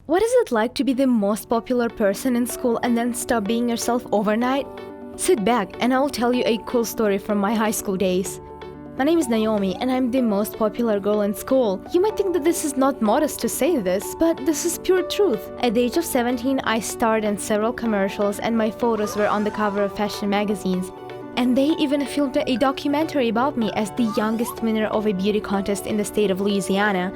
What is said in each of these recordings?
What is it like to be the most popular person in school and then stop being yourself overnight? Sit back and I will tell you a cool story from my high school days. My name is Naomi and I'm the most popular girl in school. You might think that this is not modest to say this, but this is pure truth. At the age of 17, I starred in several commercials and my photos were on the cover of fashion magazines. And they even filmed a documentary about me as the youngest winner of a beauty contest in the state of Louisiana.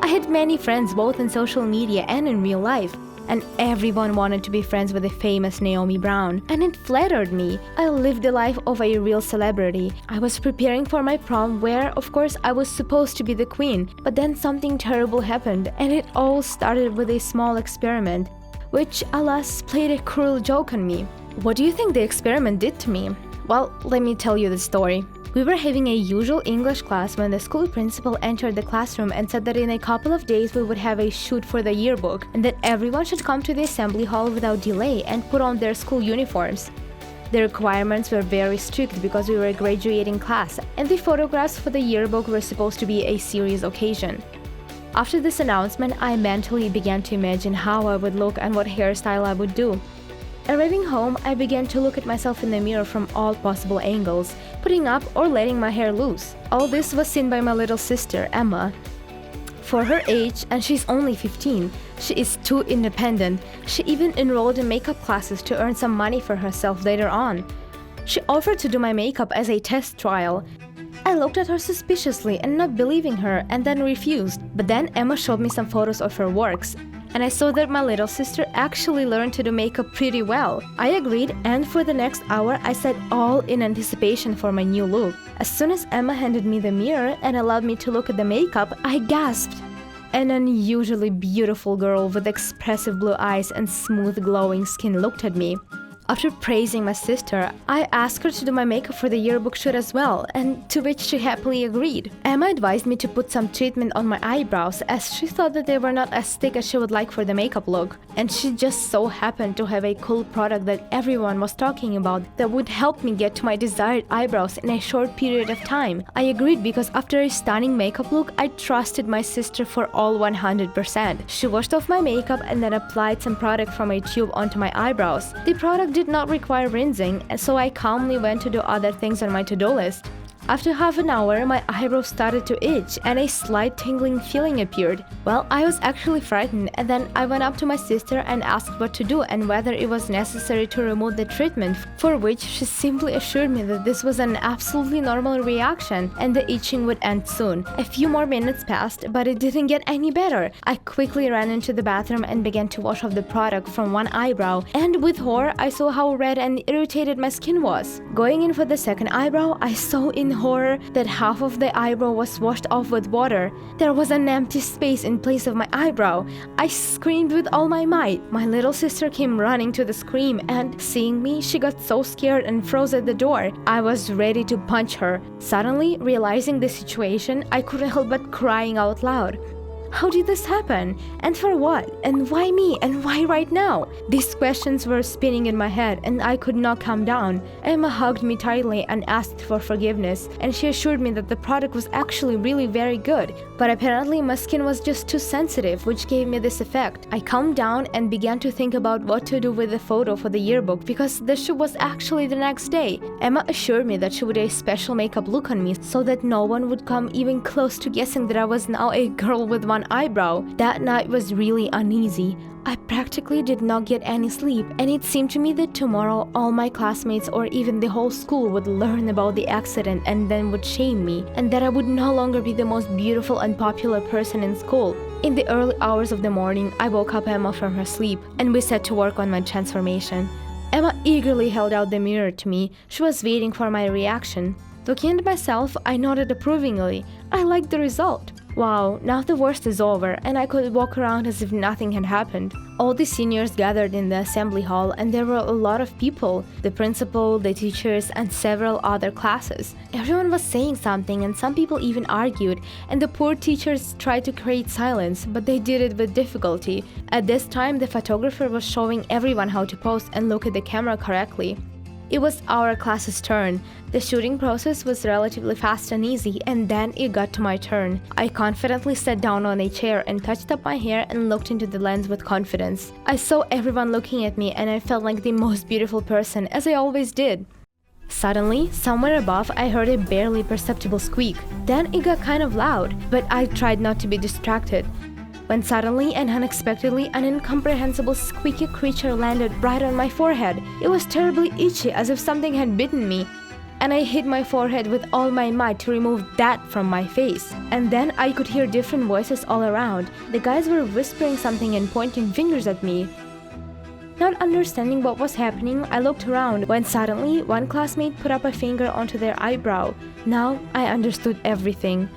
I had many friends both in social media and in real life, and everyone wanted to be friends with the famous Naomi Brown, and it flattered me. I lived the life of a real celebrity. I was preparing for my prom where, of course, I was supposed to be the queen, but then something terrible happened, and it all started with a small experiment, which, alas, played a cruel joke on me. What do you think the experiment did to me? Well, let me tell you the story. We were having a usual English class when the school principal entered the classroom and said that in a couple of days we would have a shoot for the yearbook and that everyone should come to the assembly hall without delay and put on their school uniforms. The requirements were very strict because we were a graduating class and the photographs for the yearbook were supposed to be a serious occasion. After this announcement, I mentally began to imagine how I would look and what hairstyle I would do. Arriving home, I began to look at myself in the mirror from all possible angles, putting up or letting my hair loose. All this was seen by my little sister, Emma. For her age, and she's only 15, she is too independent. She even enrolled in makeup classes to earn some money for herself later on. She offered to do my makeup as a test trial. I looked at her suspiciously and not believing her and then refused. But then Emma showed me some photos of her works, and I saw that my little sister actually learned to do makeup pretty well. I agreed, and for the next hour I sat all in anticipation for my new look. As soon as Emma handed me the mirror and allowed me to look at the makeup, I gasped. An unusually beautiful girl with expressive blue eyes and smooth glowing skin looked at me. After praising my sister, I asked her to do my makeup for the yearbook shoot as well, and to which she happily agreed. Emma advised me to put some treatment on my eyebrows as she thought that they were not as thick as she would like for the makeup look. And she just so happened to have a cool product that everyone was talking about that would help me get to my desired eyebrows in a short period of time. I agreed because after a stunning makeup look, I trusted my sister for all 100%. She washed off my makeup and then applied some product from a tube onto my eyebrows. The product did not require rinsing, so I calmly went to do other things on my to-do list. After half an hour, my eyebrows started to itch and a slight tingling feeling appeared. Well, I was actually frightened, and then I went up to my sister and asked what to do and whether it was necessary to remove the treatment, for which she simply assured me that this was an absolutely normal reaction and the itching would end soon. A few more minutes passed, but it didn't get any better. I quickly ran into the bathroom and began to wash off the product from one eyebrow, and with horror, I saw how red and irritated my skin was. Going in for the second eyebrow, I saw in horror that half of the eyebrow was washed off with water. There was an empty space in place of my eyebrow. I screamed with all my might. My little sister came running to the scream and, seeing me, she got so scared and froze at the door. I was ready to punch her. Suddenly, realizing the situation, I couldn't help but crying out loud. How did this happen? And for what? And why me? And why right now? These questions were spinning in my head and I could not calm down. Emma hugged me tightly and asked for forgiveness, and she assured me that the product was actually really very good, but apparently my skin was just too sensitive, which gave me this effect. I calmed down and began to think about what to do with the photo for the yearbook because the shoot was actually the next day. Emma assured me that she would do a special makeup look on me so that no one would come even close to guessing that I was now a girl with one eyebrow. That night was really uneasy. I practically did not get any sleep, and it seemed to me that tomorrow all my classmates or even the whole school would learn about the accident and then would shame me, and that I would no longer be the most beautiful and popular person in school. In the early hours of the morning, I woke up Emma from her sleep, and we set to work on my transformation. Emma eagerly held out the mirror to me. She was waiting for my reaction. Looking at myself, I nodded approvingly. I liked the result. Wow, now the worst is over, and I could walk around as if nothing had happened. All the seniors gathered in the assembly hall, and there were a lot of people: the principal, the teachers, and several other classes. Everyone was saying something, and some people even argued, and the poor teachers tried to create silence, but they did it with difficulty. At this time, the photographer was showing everyone how to pose and look at the camera correctly. It was our class's turn. The shooting process was relatively fast and easy, and then it got to my turn. I confidently sat down on a chair and touched up my hair and looked into the lens with confidence. I saw everyone looking at me and I felt like the most beautiful person, as I always did. Suddenly, somewhere above, I heard a barely perceptible squeak. Then it got kind of loud, but I tried not to be distracted. When suddenly and unexpectedly, an incomprehensible squeaky creature landed right on my forehead. It was terribly itchy, as if something had bitten me, and I hit my forehead with all my might to remove that from my face. And then I could hear different voices all around. The guys were whispering something and pointing fingers at me. Not understanding what was happening, I looked around when suddenly one classmate put up a finger onto their eyebrow. Now I understood everything.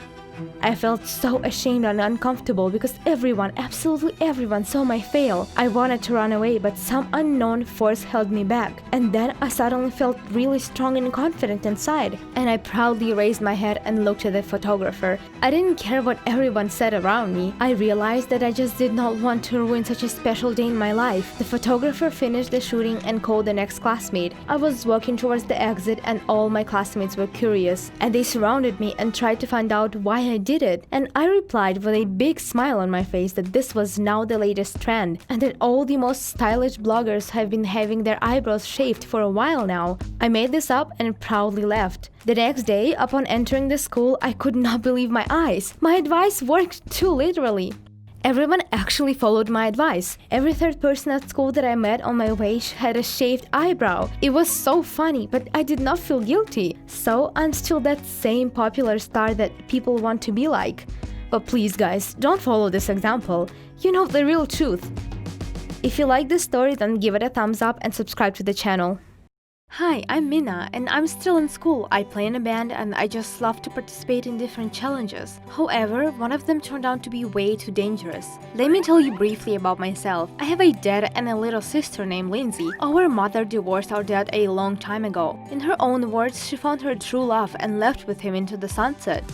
I felt so ashamed and uncomfortable because everyone, absolutely everyone, saw my fail. I wanted to run away, but some unknown force held me back. And then I suddenly felt really strong and confident inside, and I proudly raised my head and looked at the photographer. I didn't care what everyone said around me. I realized that I just did not want to ruin such a special day in my life. The photographer finished the shooting and called the next classmate. I was walking towards the exit and all my classmates were curious, and they surrounded me and tried to find out why I did it, and I replied with a big smile on my face that this was now the latest trend, and that all the most stylish bloggers have been having their eyebrows shaved for a while now. I made this up and proudly left. The next day, upon entering the school, I could not believe my eyes. My advice worked too, literally. Everyone actually followed my advice. Every third person at school that I met on my way had a shaved eyebrow. It was so funny, but I did not feel guilty. So I'm still that same popular star that people want to be like. But please guys, don't follow this example. You know the real truth. If you like this story, then give it a thumbs up and subscribe to the channel. Hi, I'm Mina, and I'm still in school. I play in a band and I just love to participate in different challenges. However, one of them turned out to be way too dangerous. Let me tell you briefly about myself. I have a dad and a little sister named Lindsay. Our mother divorced our dad a long time ago. In her own words, she found her true love and left with him into the sunset.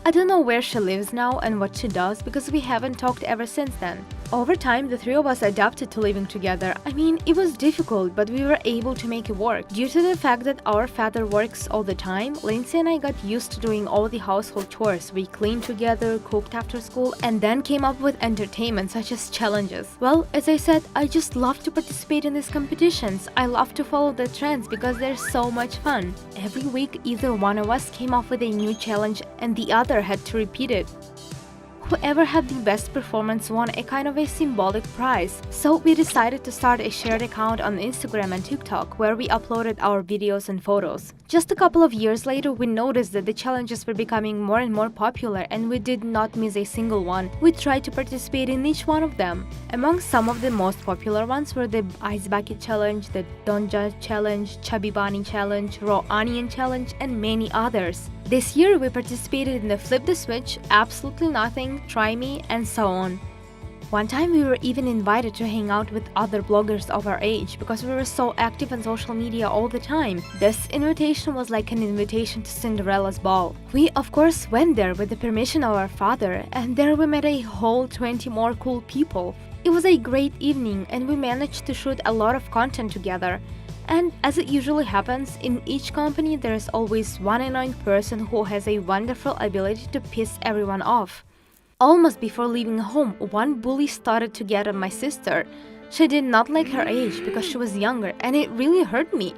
I don't know where she lives now and what she does because we haven't talked ever since then. Over time, the three of us adapted to living together. I mean, it was difficult, but we were able to make it work. Due to the fact that our father works all the time, Lindsay and I got used to doing all the household chores. We cleaned together, cooked after school, and then came up with entertainment such as challenges. Well, as I said, I just love to participate in these competitions. I love to follow the trends because they're so much fun. Every week, either one of us came up with a new challenge and the other had to repeat it. Whoever had the best performance won a kind of a symbolic prize. So we decided to start a shared account on Instagram and TikTok where we uploaded our videos and photos. Just a couple of years later, we noticed that the challenges were becoming more and more popular and we did not miss a single one. We tried to participate in each one of them. Among some of the most popular ones were the Ice Bucket Challenge, the Don't Judge Challenge, Chubby Bunny Challenge, Raw Onion Challenge, and many others. This year, we participated in the Flip the Switch, Absolutely Nothing, Try Me, and so on. One time, we were even invited to hang out with other bloggers of our age because we were so active on social media all the time. This invitation was like an invitation to Cinderella's ball. We, of course, went there with the permission of our father, and there we met a whole 20 more cool people. It was a great evening, and we managed to shoot a lot of content together. And as it usually happens, in each company there is always one annoying person who has a wonderful ability to piss everyone off. Almost before leaving home, one bully started to get on my sister. She did not like her age because she was younger, and it really hurt me.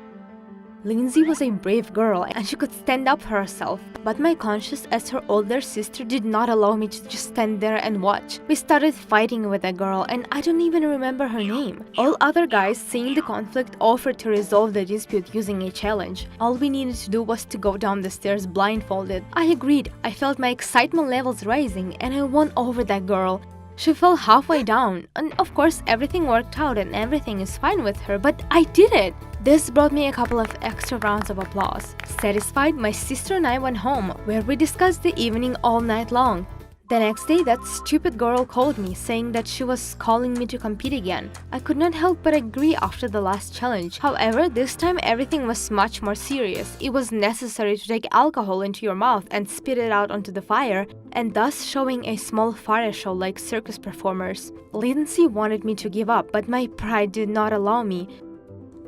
Lindsay was a brave girl and she could stand up for herself, but my conscience as her older sister did not allow me to just stand there and watch. We started fighting with that girl and I don't even remember her name. All other guys, seeing the conflict, offered to resolve the dispute using a challenge. All we needed to do was to go down the stairs blindfolded. I agreed. I felt my excitement levels rising and I won over that girl. She fell halfway down, and of course everything worked out and everything is fine with her, but I did it! This brought me a couple of extra rounds of applause. Satisfied, my sister and I went home, where we discussed the evening all night long. The next day, that stupid girl called me, saying that she was calling me to compete again. I could not help but agree after the last challenge. However, this time everything was much more serious. It was necessary to take alcohol into your mouth and spit it out onto the fire, and thus showing a small fire show like circus performers. Lindsay wanted me to give up, but my pride did not allow me.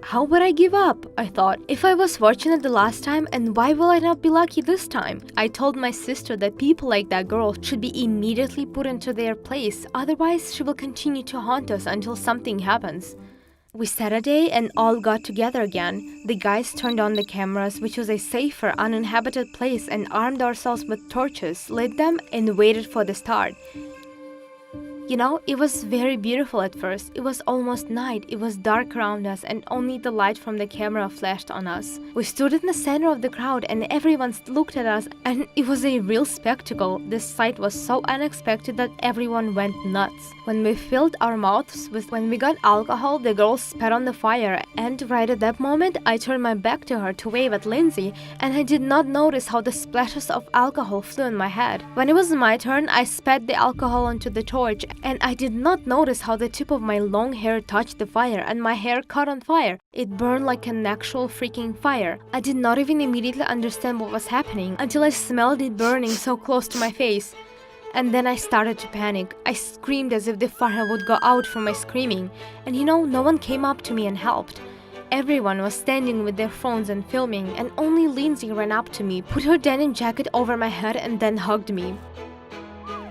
How would I give up? I thought. If I was fortunate the last time, and why will I not be lucky this time? I told my sister that people like that girl should be immediately put into their place, otherwise she will continue to haunt us until something happens. We set a day and all got together again. The guys turned on the cameras, which was a safer, uninhabited place, and armed ourselves with torches, lit them, and waited for the start. You know, it was very beautiful at first. It was almost night, it was dark around us, and only the light from the camera flashed on us. We stood in the center of the crowd and everyone looked at us, and it was a real spectacle. This sight was so unexpected that everyone went nuts. When we filled our mouths when we got alcohol, the girl spat on the fire, and right at that moment, I turned my back to her to wave at Lindsay, and I did not notice how the splashes of alcohol flew in my head. When it was my turn, I spat the alcohol onto the torch, and I did not notice how the tip of my long hair touched the fire and my hair caught on fire. It burned like an actual freaking fire. I did not even immediately understand what was happening until I smelled it burning so close to my face. And then I started to panic. I screamed as if the fire would go out from my screaming. And no one came up to me and helped. Everyone was standing with their phones and filming, and only Lindsay ran up to me, put her denim jacket over my head, and then hugged me.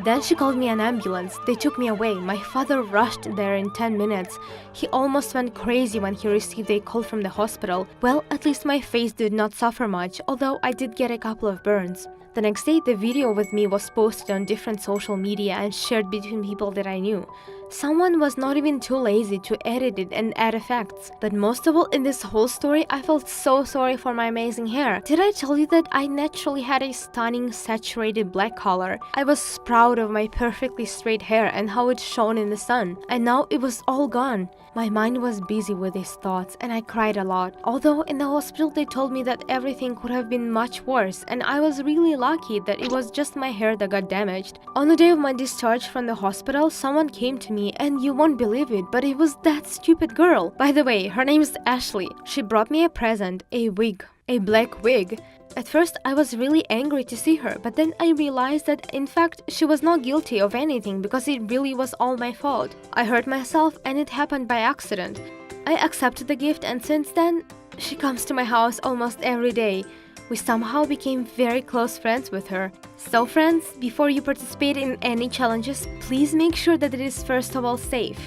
Then she called me an ambulance. They took me away. My father rushed there in 10 minutes. He almost went crazy when he received a call from the hospital. Well, at least my face did not suffer much, although I did get a couple of burns. The next day, the video with me was posted on different social media and shared between people that I knew. Someone was not even too lazy to edit it and add effects. But most of all, in this whole story, I felt so sorry for my amazing hair. Did I tell you that I naturally had a stunning, saturated black color? I was proud of my perfectly straight hair and how it shone in the sun. And now it was all gone. My mind was busy with these thoughts, and I cried a lot. Although in the hospital they told me that everything could have been much worse, and I was really lucky that it was just my hair that got damaged. On the day of my discharge from the hospital, someone came to me, and you won't believe it, but it was that stupid girl. By the way, her name is Ashley. She brought me a present, a wig. A black wig. At first, I was really angry to see her, but then I realized that, in fact, she was not guilty of anything because it really was all my fault. I hurt myself and it happened by accident. I accepted the gift, and since then, she comes to my house almost every day. We somehow became very close friends with her. So friends, before you participate in any challenges, please make sure that it is first of all safe.